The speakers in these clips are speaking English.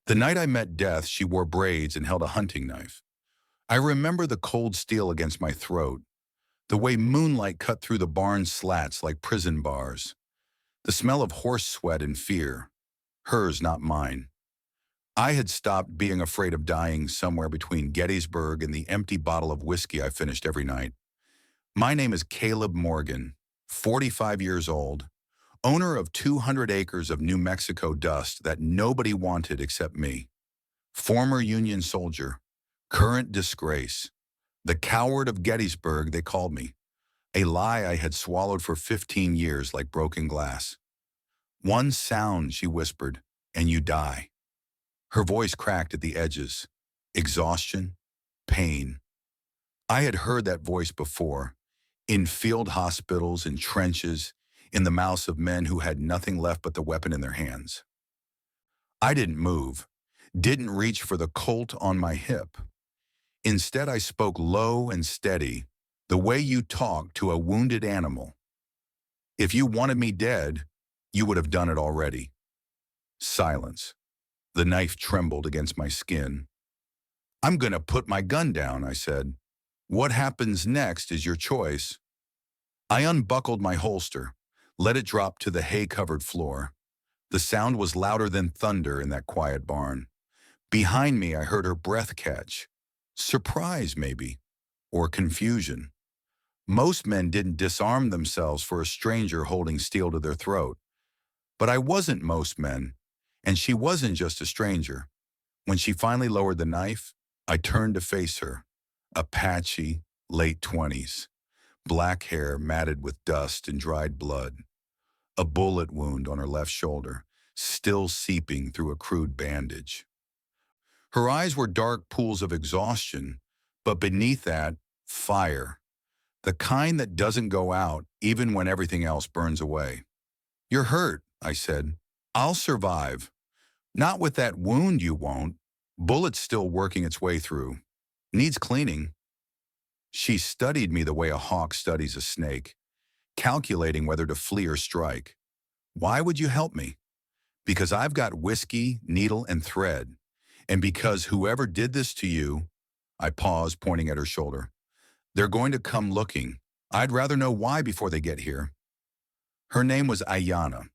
The night I met Death, she wore braids and held a hunting knife. I remember the cold steel against my throat, the way moonlight cut through the barn slats like prison bars, the smell of horse sweat and fear, hers, not mine. I had stopped being afraid of dying somewhere between Gettysburg and the empty bottle of whiskey I finished every night. My name is Caleb Morgan, 45 years old, owner of 200 acres of New Mexico dust that nobody wanted except me. Former Union soldier, current disgrace, the coward of Gettysburg, they called me. A lie I had swallowed for 15 years like broken glass. One sound, she whispered, and you die. Her voice cracked at the edges. Exhaustion, pain. I had heard that voice before, in field hospitals, in trenches, in the mouths of men who had nothing left but the weapon in their hands. I didn't move, didn't reach for the Colt on my hip. Instead, I spoke low and steady, the way you talk to a wounded animal. If you wanted me dead, you would have done it already. Silence. The knife trembled against my skin. I'm going to put my gun down, I said. What happens next is your choice. I unbuckled my holster, let it drop to the hay-covered floor. The sound was louder than thunder in that quiet barn. Behind me, I heard her breath catch. Surprise, maybe, or confusion. Most men didn't disarm themselves for a stranger holding steel to their throat. But I wasn't most men, and she wasn't just a stranger. When she finally lowered the knife, I turned to face her. Apache, late 20s. Black hair matted with dust and dried blood. A bullet wound on her left shoulder, still seeping through a crude bandage. Her eyes were dark pools of exhaustion, but beneath that, fire. The kind that doesn't go out even when everything else burns away. You're hurt, I said. I'll survive. Not with that wound, you won't. Bullet's still working its way through. Needs cleaning. She studied me the way a hawk studies a snake, calculating whether to flee or strike. Why would you help me? Because I've got whiskey, needle, and thread. And because whoever did this to you, I paused, pointing at her shoulder, they're going to come looking. I'd rather know why before they get here. Her name was Ayanna.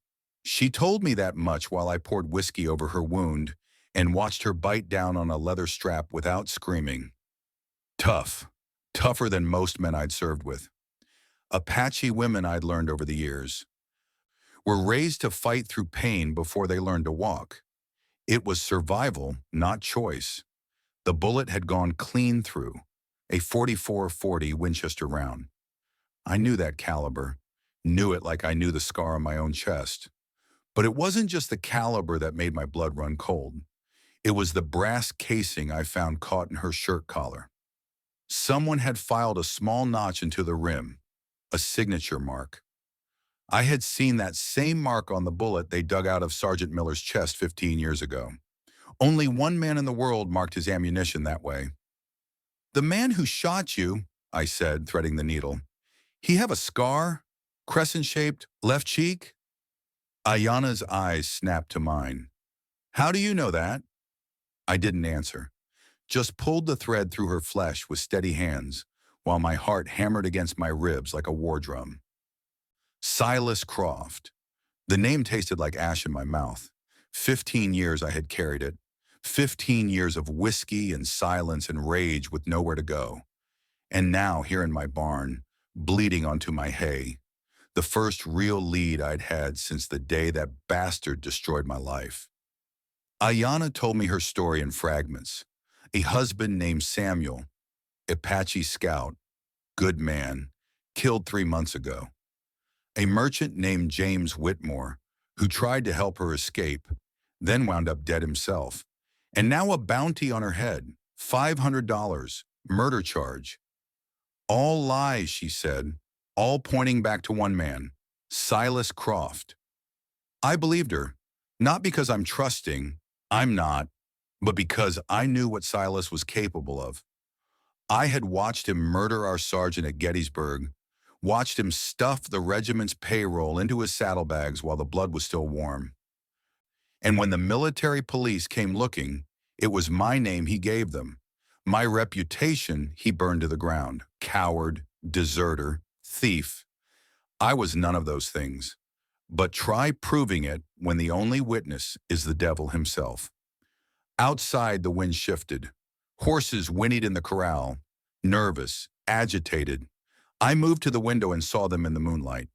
She told me that much while I poured whiskey over her wound and watched her bite down on a leather strap without screaming. Tough. Tougher than most men I'd served with. Apache women, I'd learned over the years, were raised to fight through pain before they learned to walk. It was survival, not choice. The bullet had gone clean through, a 44-40 Winchester round. I knew that caliber, knew it like I knew the scar on my own chest. But it wasn't just the caliber that made my blood run cold. It was the brass casing I found caught in her shirt collar. Someone had filed a small notch into the rim, a signature mark. I had seen that same mark on the bullet they dug out of Sergeant Miller's chest 15 years ago. Only one man in the world marked his ammunition that way. The man who shot you, I said, threading the needle, he have a scar? Crescent-shaped, left cheek? Ayanna's eyes snapped to mine. How do you know that? I didn't answer, just pulled the thread through her flesh with steady hands, while my heart hammered against my ribs like a war drum. Silas Croft. The name tasted like ash in my mouth. 15 years I had carried it. 15 years of whiskey and silence and rage with nowhere to go. And now, here in my barn, bleeding onto my hay, the first real lead I'd had since the day that bastard destroyed my life. Ayanna told me her story in fragments. A husband named Samuel, Apache scout, good man, killed 3 months ago. A merchant named James Whitmore, who tried to help her escape, then wound up dead himself. And now a bounty on her head, $500, murder charge. All lies, she said, all pointing back to one man, Silas Croft. I believed her, not because I'm trusting, I'm not, but because I knew what Silas was capable of. I had watched him murder our sergeant at Gettysburg, watched him stuff the regiment's payroll into his saddlebags while the blood was still warm. And when the military police came looking, it was my name he gave them. My reputation he burned to the ground. Coward, deserter, thief. I was none of those things. But try proving it when the only witness is the devil himself. Outside, the wind shifted. Horses whinnied in the corral, nervous, agitated. I moved to the window and saw them in the moonlight.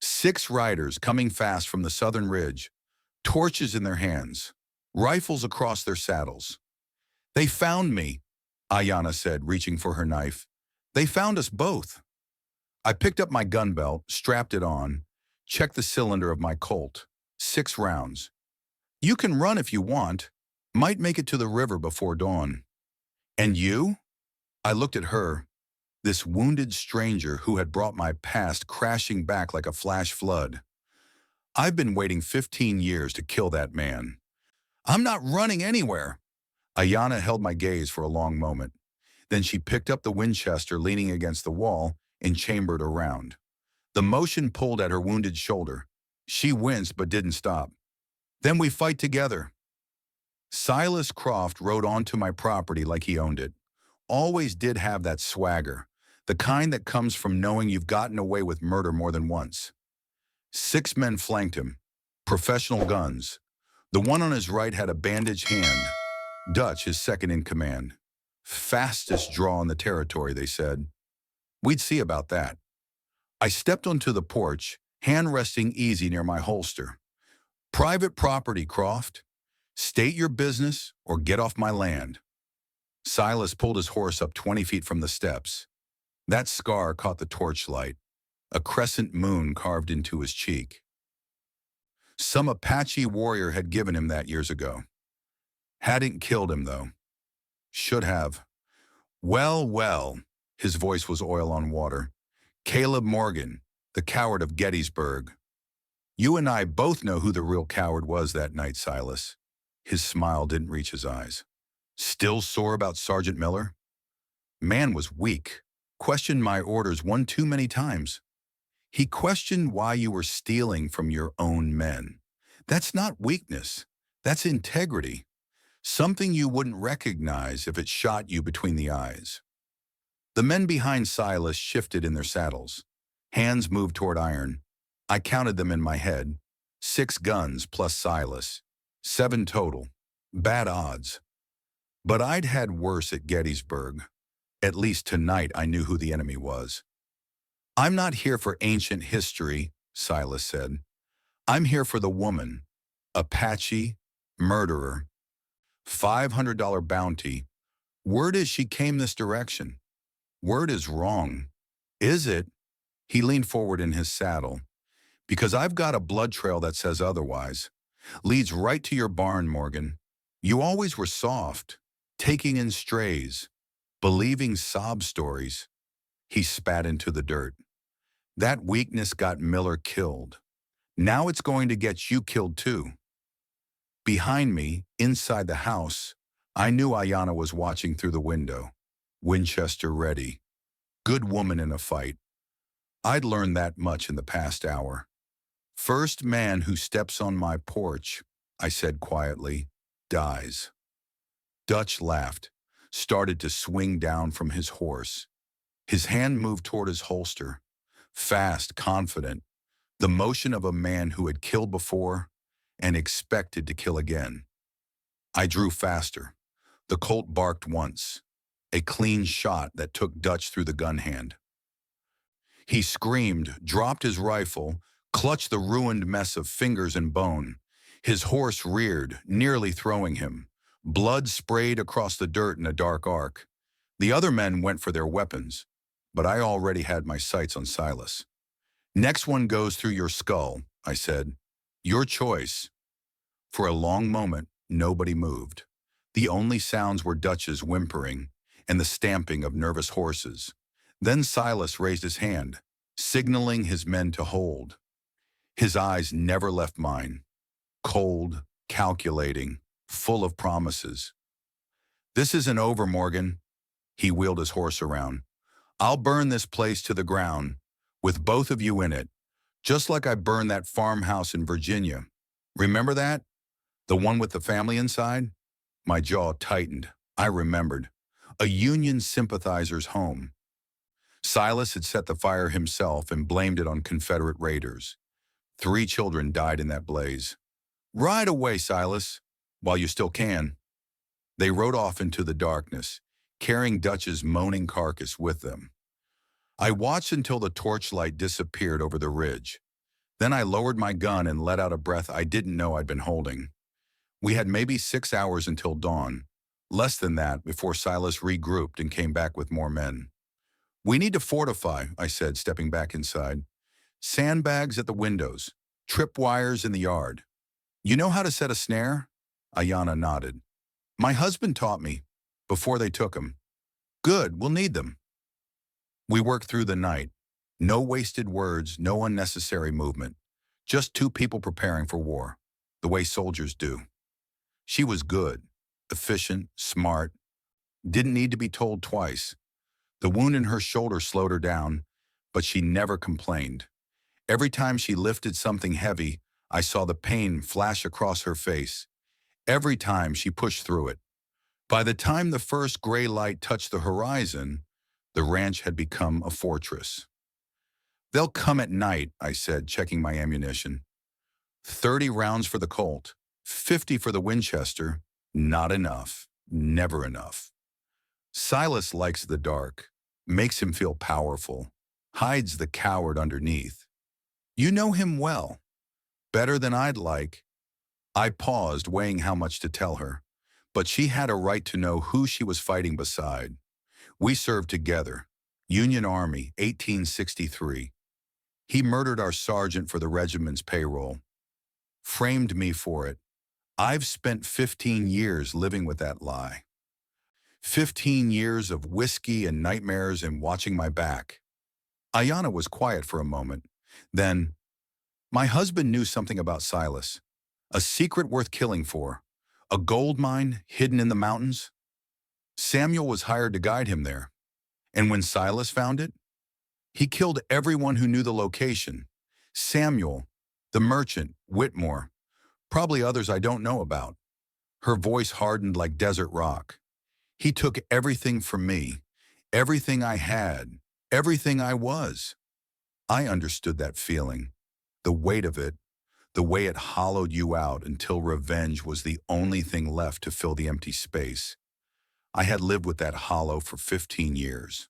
6 riders coming fast from the southern ridge, torches in their hands, rifles across their saddles. "They found me," Ayanna said, reaching for her knife. "They found us both." I picked up my gun belt, strapped it on, checked the cylinder of my Colt. 6 rounds. "You can run if you want. Might make it to the river before dawn." "And you?" I looked at her, this wounded stranger who had brought my past crashing back like a flash flood. "I've been waiting 15 years to kill that man." "I'm not running anywhere." Ayanna held my gaze for a long moment. Then she picked up the Winchester leaning against the wall and chambered around. The motion pulled at her wounded shoulder. She winced but didn't stop. "Then we fight together." Silas Croft rode onto my property like he owned it. Always did have that swagger, the kind that comes from knowing you've gotten away with murder more than once. 6 men flanked him, professional guns. The one on his right had a bandaged hand. Dutch, his second in command. Fastest draw in the territory, they said. We'd see about that. I stepped onto the porch, hand resting easy near my holster. "Private property, Croft. State your business or get off my land." Silas pulled his horse up 20 feet from the steps. That scar caught the torchlight, a crescent moon carved into his cheek. Some Apache warrior had given him that years ago. Hadn't killed him, though. Should have. "Well, well," his voice was oil on water. "Caleb Morgan, the coward of Gettysburg. You and I both know who the real coward was that night, Silas." His smile didn't reach his eyes. "Still sore about Sergeant Miller?" "Man was weak. Questioned my orders one too many times. He questioned why you were stealing from your own men. That's not weakness. That's integrity. Something you wouldn't recognize if it shot you between the eyes." The men behind Silas shifted in their saddles. Hands moved toward iron. I counted them in my head. 6 guns plus Silas. 7 total. Bad odds. But I'd had worse at Gettysburg. At least tonight I knew who the enemy was. "I'm not here for ancient history," Silas said. "I'm here for the woman. Apache, murderer. $500 bounty. Word is she came this direction. Word is wrong." "Is it?" He leaned forward in his saddle. "Because I've got a blood trail that says otherwise. Leads right to your barn, Morgan. You always were soft, taking in strays, believing sob stories." He spat into the dirt. "That weakness got Miller killed. Now it's going to get you killed too." Behind me, inside the house, I knew Ayanna was watching through the window. Winchester ready. Good woman in a fight. I'd learned that much in the past hour. "First man who steps on my porch," I said quietly, "dies." Dutch laughed, started to swing down from his horse. His hand moved toward his holster. Fast, confident, the motion of a man who had killed before and expected to kill again. I drew faster. The Colt barked once, a clean shot that took Dutch through the gun hand. He screamed, dropped his rifle, clutched the ruined mess of fingers and bone. His horse reared, nearly throwing him. Blood sprayed across the dirt in a dark arc. The other men went for their weapons, but I already had my sights on Silas. "Next one goes through your skull," I said. "Your choice." For a long moment, nobody moved. The only sounds were Dutch's whimpering and the stamping of nervous horses. Then Silas raised his hand, signaling his men to hold. His eyes never left mine. Cold, calculating, full of promises. "This isn't over, Morgan." He wheeled his horse around. "I'll burn this place to the ground, with both of you in it, just like I burned that farmhouse in Virginia. Remember that? The one with the family inside? My jaw tightened. I remembered. A Union sympathizer's home. Silas had set the fire himself and blamed it on Confederate raiders. 3 children died in that blaze. Ride away, Silas, while you still can. They rode off into the darkness, carrying Dutch's moaning carcass with them. I watched until the torchlight disappeared over the ridge. Then I lowered my gun and let out a breath I didn't know I'd been holding. We had maybe 6 hours until dawn, less than that before Silas regrouped and came back with more men. We need to fortify, I said, stepping back inside. Sandbags at the windows, tripwires in the yard. You know how to set a snare? Ayanna nodded. My husband taught me, before they took him. Good, we'll need them. We worked through the night. No wasted words, no unnecessary movement. Just 2 people preparing for war, the way soldiers do. She was good, efficient, smart, didn't need to be told twice. The wound in her shoulder slowed her down, but she never complained. Every time she lifted something heavy, I saw the pain flash across her face. Every time she pushed through it. By the time the first gray light touched the horizon, the ranch had become a fortress. They'll come at night, I said, checking my ammunition. 30 rounds for the Colt, 50 for the Winchester. Not enough. Never enough. Silas likes the dark, makes him feel powerful, hides the coward underneath. You know him well. Better than I'd like. I paused, weighing how much to tell her, but she had a right to know who she was fighting beside. We served together. Union Army, 1863. He murdered our sergeant for the regiment's payroll. Framed me for it. I've spent 15 years living with that lie. 15 years of whiskey and nightmares and watching my back. Ayanna was quiet for a moment. Then, my husband knew something about Silas. A secret worth killing for. A gold mine hidden in the mountains. Samuel was hired to guide him there. And when Silas found it, he killed everyone who knew the location. Samuel, the merchant, Whitmore, probably others I don't know about. Her voice hardened like desert rock. He took everything from me, everything I had, everything I was. I understood that feeling, the weight of it, the way it hollowed you out until revenge was the only thing left to fill the empty space. I had lived with that hollow for 15 years.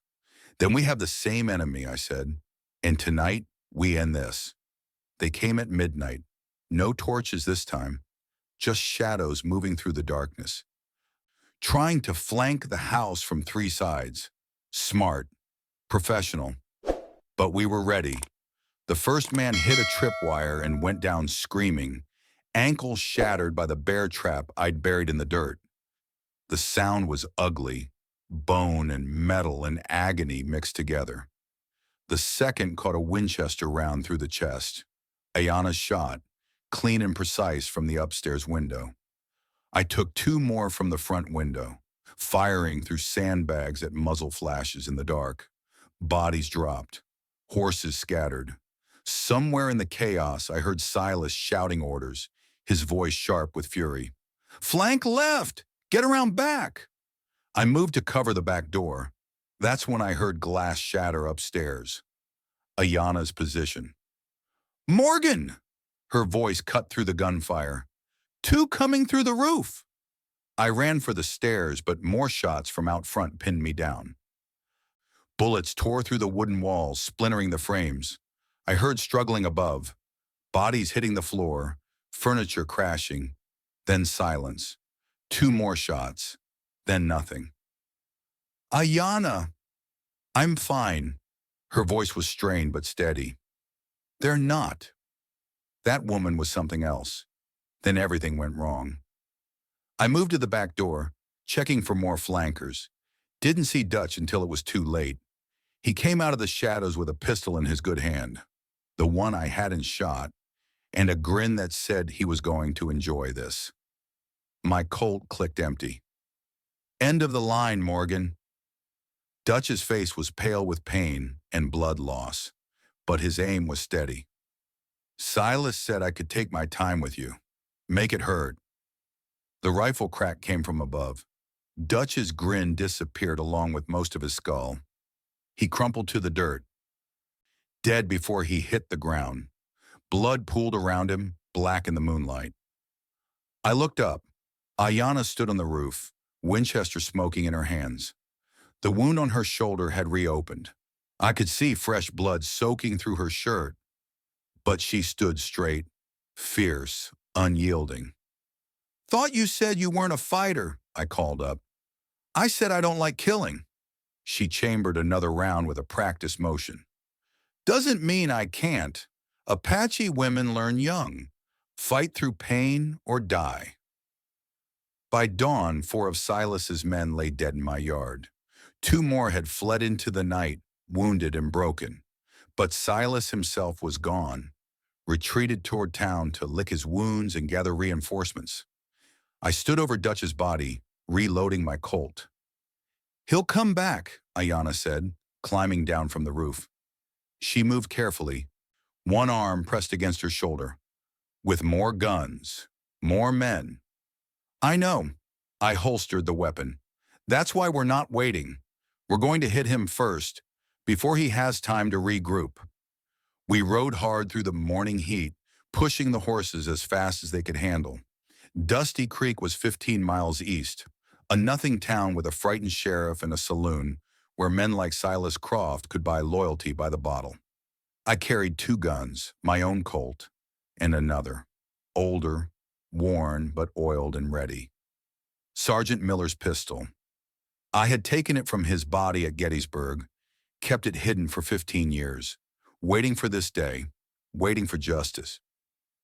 Then we have the same enemy, I said, and tonight we end this. They came at midnight. No torches this time, just shadows moving through the darkness. Trying to flank the house from 3 sides. Smart, professional. But we were ready. The first man hit a tripwire and went down screaming, ankles shattered by the bear trap I'd buried in the dirt. The sound was ugly, bone and metal and agony mixed together. The second caught a Winchester round through the chest. Ayanna's shot, clean and precise from the upstairs window. I took 2 more from the front window, firing through sandbags at muzzle flashes in the dark. Bodies dropped, horses scattered. Somewhere in the chaos, I heard Silas shouting orders, his voice sharp with fury. Flank left! Get around back! I moved to cover the back door. That's when I heard glass shatter upstairs. Ayanna's position. Morgan! Her voice cut through the gunfire. 2 coming through the roof! I ran for the stairs, but more shots from out front pinned me down. Bullets tore through the wooden walls, splintering the frames. I heard struggling above, bodies hitting the floor, furniture crashing, then silence. 2 more shots, then nothing. Ayanna! I'm fine. Her voice was strained but steady. They're not. That woman was something else. Then everything went wrong. I moved to the back door, checking for more flankers. Didn't see Dutch until it was too late. He came out of the shadows with a pistol in his good hand, the one I hadn't shot, and a grin that said he was going to enjoy this. My Colt clicked empty. End of the line, Morgan. Dutch's face was pale with pain and blood loss, but his aim was steady. Silas said I could take my time with you. Make it hurt. The rifle crack came from above. Dutch's grin disappeared along with most of his skull. He crumpled to the dirt, dead before he hit the ground. Blood pooled around him, black in the moonlight. I looked up. Ayanna stood on the roof, Winchester smoking in her hands. The wound on her shoulder had reopened. I could see fresh blood soaking through her shirt, but she stood straight, fierce, unyielding. "Thought you said you weren't a fighter," I called up. "I said I don't like killing." She chambered another round with a practiced motion. "Doesn't mean I can't. Apache women learn young. Fight through pain or die." By dawn, 4 of Silas's men lay dead in my yard. 2 more had fled into the night, wounded and broken. But Silas himself was gone, retreated toward town to lick his wounds and gather reinforcements. I stood over Dutch's body, reloading my Colt. "He'll come back," Ayanna said, climbing down from the roof. She moved carefully, one arm pressed against her shoulder. "With more guns, more men." "I know." I holstered the weapon. "That's why we're not waiting. We're going to hit him first, before he has time to regroup." We rode hard through the morning heat, pushing the horses as fast as they could handle. Dusty Creek was 15 miles east, a nothing town with a frightened sheriff and a saloon where men like Silas Croft could buy loyalty by the bottle. I carried 2 guns, my own Colt, and another, older, worn but oiled and ready. Sergeant Miller's pistol. I had taken it from his body at Gettysburg, kept it hidden for 15 years, waiting for this day, waiting for justice.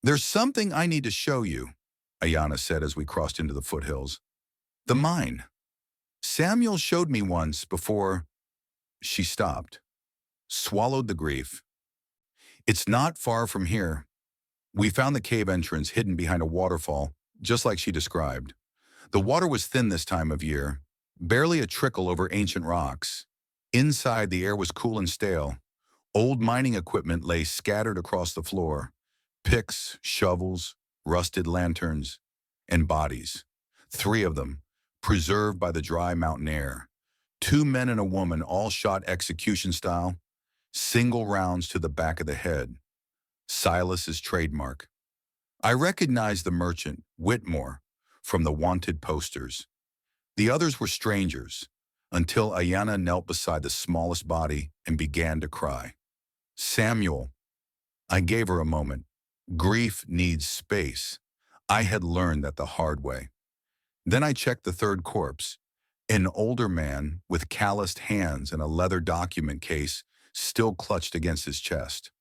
"There's something I need to show you," Ayanna said as we crossed into the foothills. "The mine. Samuel showed me once before—" She stopped, swallowed the grief. "It's not far from here. We found the cave entrance hidden behind a waterfall, just like she described. The water was thin this time of year, barely a trickle over ancient rocks. Inside, the air was cool and stale. Old mining equipment lay scattered across the floor. Picks, shovels, rusted lanterns, and bodies. 3 of them, preserved by the dry mountain air. 2 men and a woman, all shot execution style, single rounds to the back of the head. Silas's trademark. I recognized the merchant, Whitmore, from the wanted posters. The others were strangers, until Ayanna knelt beside the smallest body and began to cry. "Samuel." I gave her a moment. Grief needs space. I had learned that the hard way. Then I checked the 3rd corpse, an older man with calloused hands and a leather document case still clutched against his chest.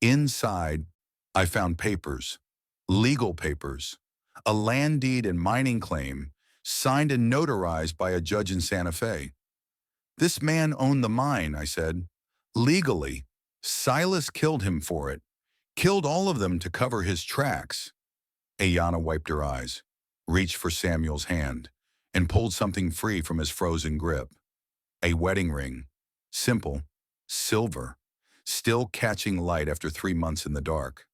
Inside, I found papers, legal papers, a land deed and mining claim, signed and notarized by a judge in Santa Fe. "This man owned the mine," I said. "Legally. Silas killed him for it. Killed all of them to cover his tracks." Ayanna wiped her eyes, reached for Samuel's hand, and pulled something free from his frozen grip. A wedding ring. Simple. Silver. Still catching light after 3 months in the dark.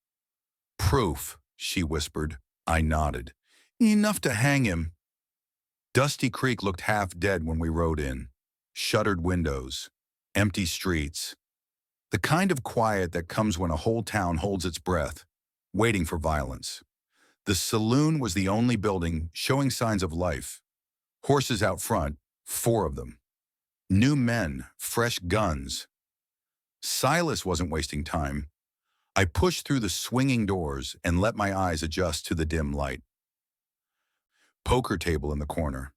"Proof," she whispered. I nodded. "Enough to hang him." Dusty Creek looked half dead when we rode in. Shuttered windows. Empty streets. The kind of quiet that comes when a whole town holds its breath, waiting for violence. The saloon was the only building showing signs of life. Horses out front, 4 of them. New men, fresh guns. Silas wasn't wasting time. I pushed through the swinging doors and let my eyes adjust to the dim light. Poker table in the corner.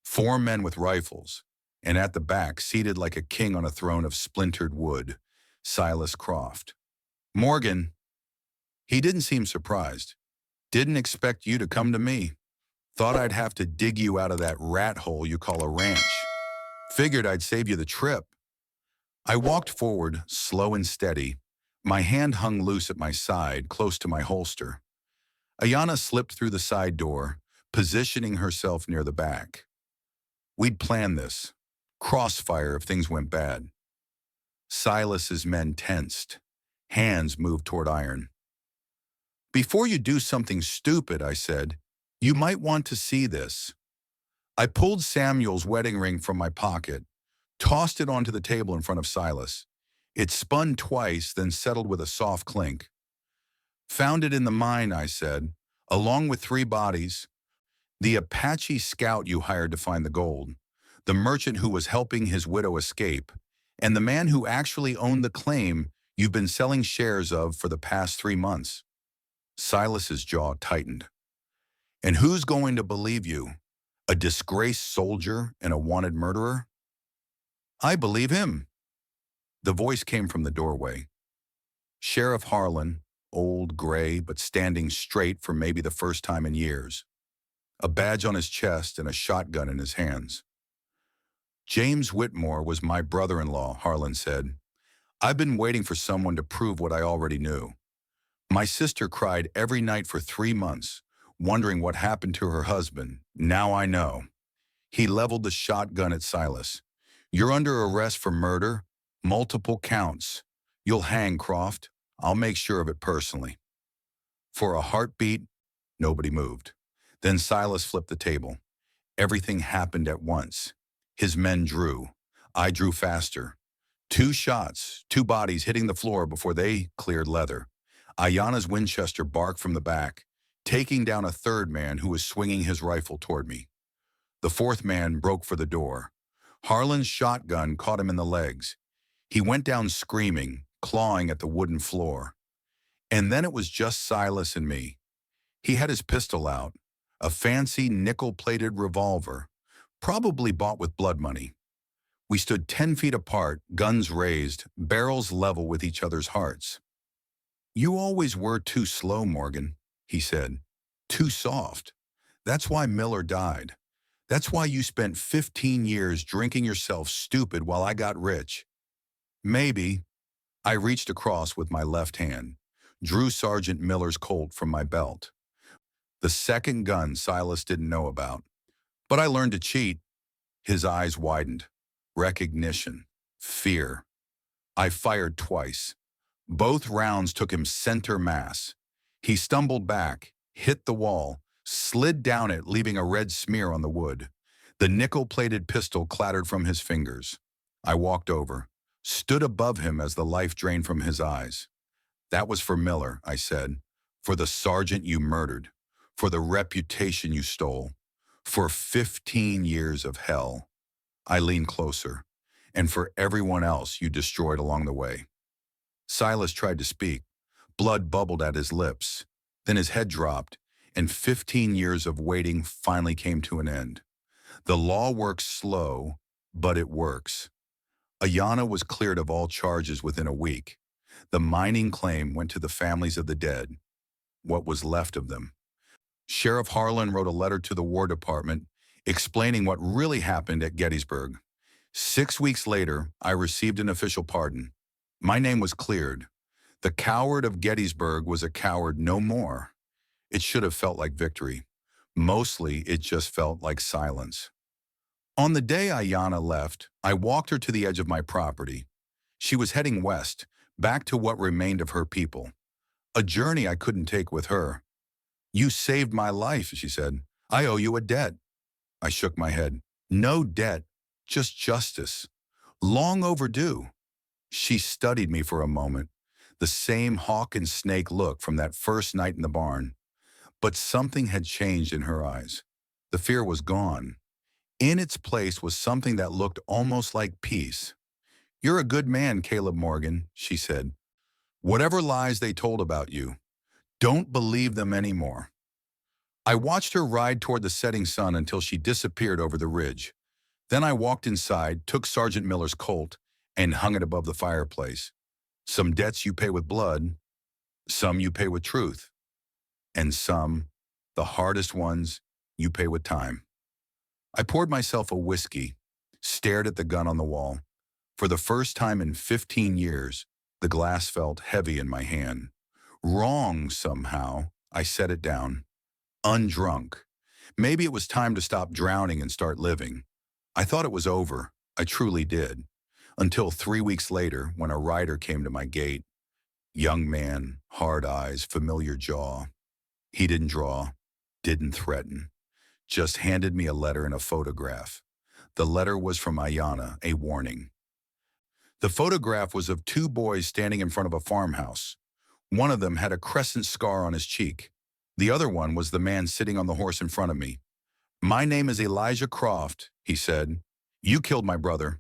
4 men with rifles, and at the back, seated like a king on a throne of splintered wood, Silas Croft. "Morgan." He didn't seem surprised. "Didn't expect you to come to me. Thought I'd have to dig you out of that rat hole you call a ranch. Figured I'd save you the trip." I walked forward, slow and steady. My hand hung loose at my side, close to my holster. Ayanna slipped through the side door, positioning herself near the back. We'd planned this. Crossfire if things went bad. Silas's men tensed. Hands moved toward iron. "Before you do something stupid," I said, You might want to see this. I pulled Samuel's wedding ring from my pocket, tossed it onto the table in front of Silas. It spun twice, then settled with a soft clink. Found it in the mine, I said, along with 3 bodies. The Apache scout you hired to find the gold, the merchant who was helping his widow escape, and the man who actually owned the claim you've been selling shares of for the past 3 months. Silas's jaw tightened. And who's going to believe you? A disgraced soldier and a wanted murderer? I believe him. The voice came from the doorway. Sheriff Harlan, old, gray, but standing straight for maybe the first time in years. A badge on his chest and a shotgun in his hands. James Whitmore was my brother-in-law, Harlan said. I've been waiting for someone to prove what I already knew. My sister cried every night for 3 months, wondering what happened to her husband. Now I know. He leveled the shotgun at Silas. You're under arrest for murder, multiple counts. You'll hang, Croft. I'll make sure of it personally. For a heartbeat, nobody moved. Then Silas flipped the table. Everything happened at once. His men drew. I drew faster. 2 shots, 2 bodies hitting the floor before they cleared leather. Ayanna's Winchester barked from the back, taking down a 3rd man who was swinging his rifle toward me. The 4th man broke for the door. Harlan's shotgun caught him in the legs. He went down screaming, clawing at the wooden floor. And then it was just Silas and me. He had his pistol out, a fancy nickel-plated revolver, probably bought with blood money. We stood 10 feet apart, guns raised, barrels level with each other's hearts. You always were too slow, Morgan, he said. Too soft. That's why Miller died. That's why you spent 15 years drinking yourself stupid while I got rich. Maybe. I reached across with my left hand, drew Sergeant Miller's Colt from my belt. The 2nd gun Silas didn't know about. But I learned to cheat. His eyes widened. Recognition. Fear. I fired twice. Both rounds took him center mass. He stumbled back, hit the wall, slid down it, leaving a red smear on the wood. The nickel-plated pistol clattered from his fingers. I walked over, stood above him as the life drained from his eyes. That was for Miller, I said. For the sergeant you murdered. For the reputation you stole. For 15 years of hell. I leaned closer. And for everyone else you destroyed along the way. Silas tried to speak. Blood bubbled at his lips. Then his head dropped, and 15 years of waiting finally came to an end. The law works slow, but it works. Ayanna was cleared of all charges within a week. The mining claim went to the families of the dead. What was left of them? Sheriff Harlan wrote a letter to the War Department explaining what really happened at Gettysburg. 6 weeks later, I received an official pardon. My name was cleared. The coward of Gettysburg was a coward no more. It should have felt like victory. Mostly, it just felt like silence. On the day Ayanna left, I walked her to the edge of my property. She was heading west, back to what remained of her people. A journey I couldn't take with her. You saved my life, she said. I owe you a debt. I shook my head. No debt, just justice. Long overdue. She studied me for a moment, the same hawk and snake look from that first night in the barn. But something had changed in her eyes. The fear was gone. In its place was something that looked almost like peace. You're a good man, Caleb Morgan, she said. Whatever lies they told about you, don't believe them anymore. I watched her ride toward the setting sun until she disappeared over the ridge. Then I walked inside, took Sergeant Miller's Colt, and hung it above the fireplace. Some debts you pay with blood, some you pay with truth, and some, the hardest ones, you pay with time. I poured myself a whiskey, stared at the gun on the wall. For the first time in 15 years, the glass felt heavy in my hand. Wrong somehow, I set it down. Undrunk. Maybe it was time to stop drowning and start living. I thought it was over. I truly did. Until 3 weeks later, when a rider came to my gate. Young man, hard eyes, familiar jaw. He didn't draw, didn't threaten, just handed me a letter and a photograph. The letter was from Ayana, a warning. The photograph was of two boys standing in front of a farmhouse. One of them had a crescent scar on his cheek. The other one was the man sitting on the horse in front of me. "My name is Elijah Croft," he said. "You killed my brother."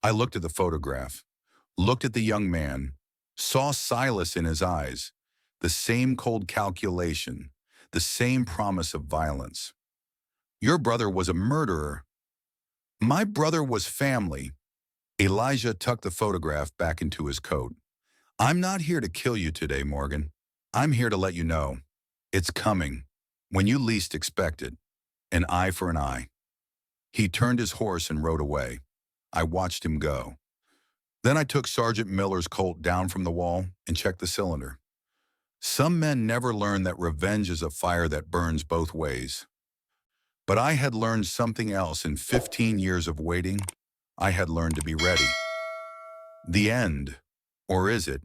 I looked at the photograph, looked at the young man, saw Silas in his eyes, the same cold calculation, the same promise of violence. "Your brother was a murderer." "My brother was family." Elijah tucked the photograph back into his coat. "I'm not here to kill you today, Morgan. I'm here to let you know. It's coming. When you least expect it. An eye for an eye." He turned his horse and rode away. I watched him go. Then I took Sergeant Miller's Colt down from the wall and checked the cylinder. Some men never learn that revenge is a fire that burns both ways. But I had learned something else in 15 years of waiting. I had learned to be ready. The end. Or is it?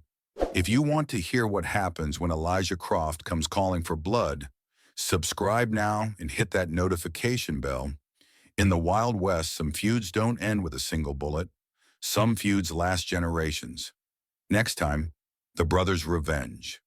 If you want to hear what happens when Elijah Croft comes calling for blood, subscribe now and hit that notification bell. In the Wild West, some feuds don't end with a single bullet. Some feuds last generations. Next time, the Brothers' Revenge.